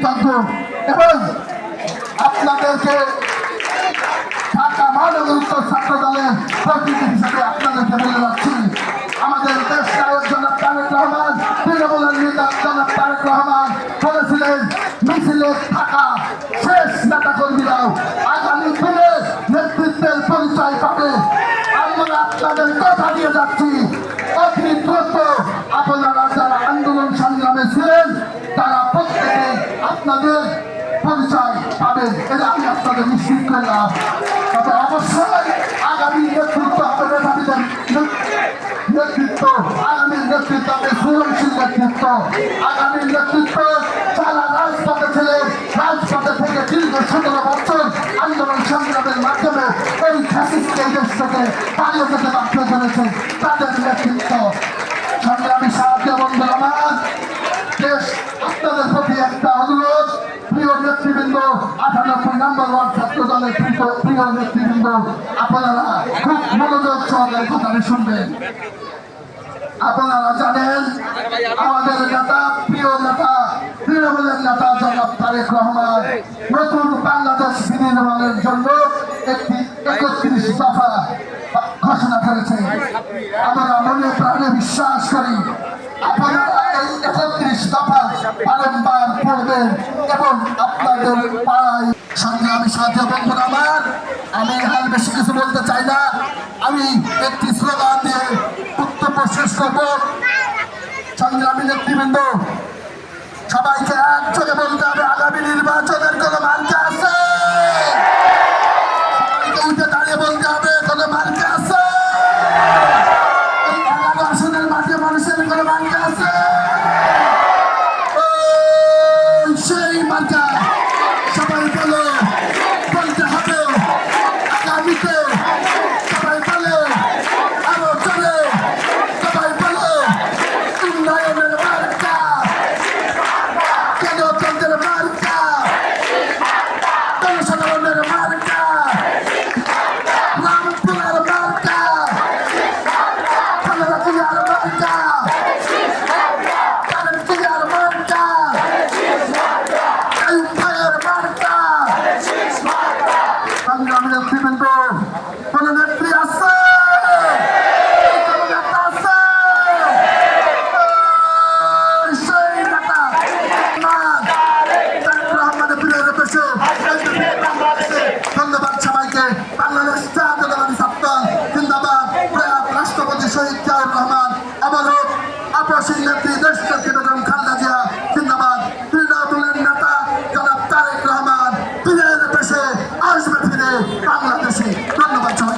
কৃতজ্ঞ এবং আপনাদেরকে ঢাকা মহানগর উত্তর ছাত্র দলের প্রতিনিধি হিসেবে আপনাদেরকে বলে যাচ্ছি, আমাদের দেশ নায়ক জনাব তারেক রহমান, তৃণমূলের নেতা জনাব তারেক রহমান বলেছিলেন মিছিলে থাকা শেষ নেতা কর্মীরাও আগামী দিনে নেতৃত্বের পরিচয় পাবে। আমরা আপনাদের কথা দিয়ে যাচ্ছি, অতি দ্রুত আপনারা যারা আন্দোলন সংগ্রামে ছিলেন তারা প্রত্যেকে আপনাদের পরিচয় পাবেন, এটা আমি আপনাদের নিশ্চিত করলাম। তবে অবশ্যই আগামী নেতৃত্ব আপনাদের ভাবিদের নেতৃত্ব, আগামী নেতৃত্ব হবে সৃজনশীল নেতৃত্ব, আগামী নেতৃত্ব যারা রাজপথে ছিলেন, রাজপথে থেকে দীর্ঘ 17 বছর আন্দোলন সংগ্রামের মাধ্যমে এই ফ্যাসিস্টকে এই দেশ থেকে পালিয়ে যেতে বাধ্য করেছে, তাদের নেতৃত্ব। সংগ্রামী সাহায্য বন্ধু আমার, দেশ আপনাদের প্রতি একটা অনুরোধ, প্রিয় নেতৃবৃন্দ, 98 নম্বর ওয়ার্ড ছাত্র দলের প্রিয় নেতৃবৃন্দ, আপনারা খুব মনোযোগ সহকারে কথাটি শুনবেন। আপনারা জানেন আমাদের নেতা, প্রিয় নেতা, তৃণমূলের নেতা জনাব তারেক রহমান নতুন বাংলাদেশ বিনির্মাণের জন্য একটি 31 দফা ঘোষণা করেছে। আমরা মনে প্রাণে বিশ্বাস করি আপনারা এই 31 দফা বারংবার পড়বেন এবং আপনাদের পাড়ায় সংগ্রামী সাথী বন্ধুরা আমার, আমি আর বেশি কিছু বলতে চাই না, আমি একটি স্লোগান দিয়ে বক্তব্য শেষ করব। সংগ্রামী নেতৃবৃন্দ, সবাইকে একযোগে বলতে হবে আগামী নির্বাচনের কোনো মার্কা আছে? সবাইকে উঠে দাঁড়িয়ে বলতে হবে কোনো মার্কা আছে? এই 11 আসনের মাঠে মানুষের কোনো মার্কা আছে? সেই মার্কা সবাই বলো, বলতে হবে আগামীতে, সবাই বলে আরো চলে, সবাই বলো উন্নয়নের মার্কা, গণতন্ত্রের মার্কা, জনসাধারণের মার্কা, রামপুরার মার্কা, খালেদা জিয়ার মার্কা, তারেক জিয়ার মার্কা, আইয়ুব ভাইয়ের মার্কা। সংগ্রামী নেতৃবৃন্দ, কোন নেত্রী আছে? কোন নেতা আছে? সেই নেতা তারেক রহমানের প্রিয় দেশে। ধন্যবাদ সবাইকে। বাংলাদেশ জাতীয়তাবাদী ছাত্র দল জিন্দাবাদ। প্রয়াত রাষ্ট্রপতি শহীদ জিয়াউর রহমান আবারও আপসীন নেত্রী দেশনেত্রী বেগম খালেদা জিয়া জিন্দাবাদ। তৃণমূলের নেতা জনাব তারেক রহমান ফিরে দেশে আসবে, ফিরে বাংলাদেশে। ধন্যবাদ সবাই।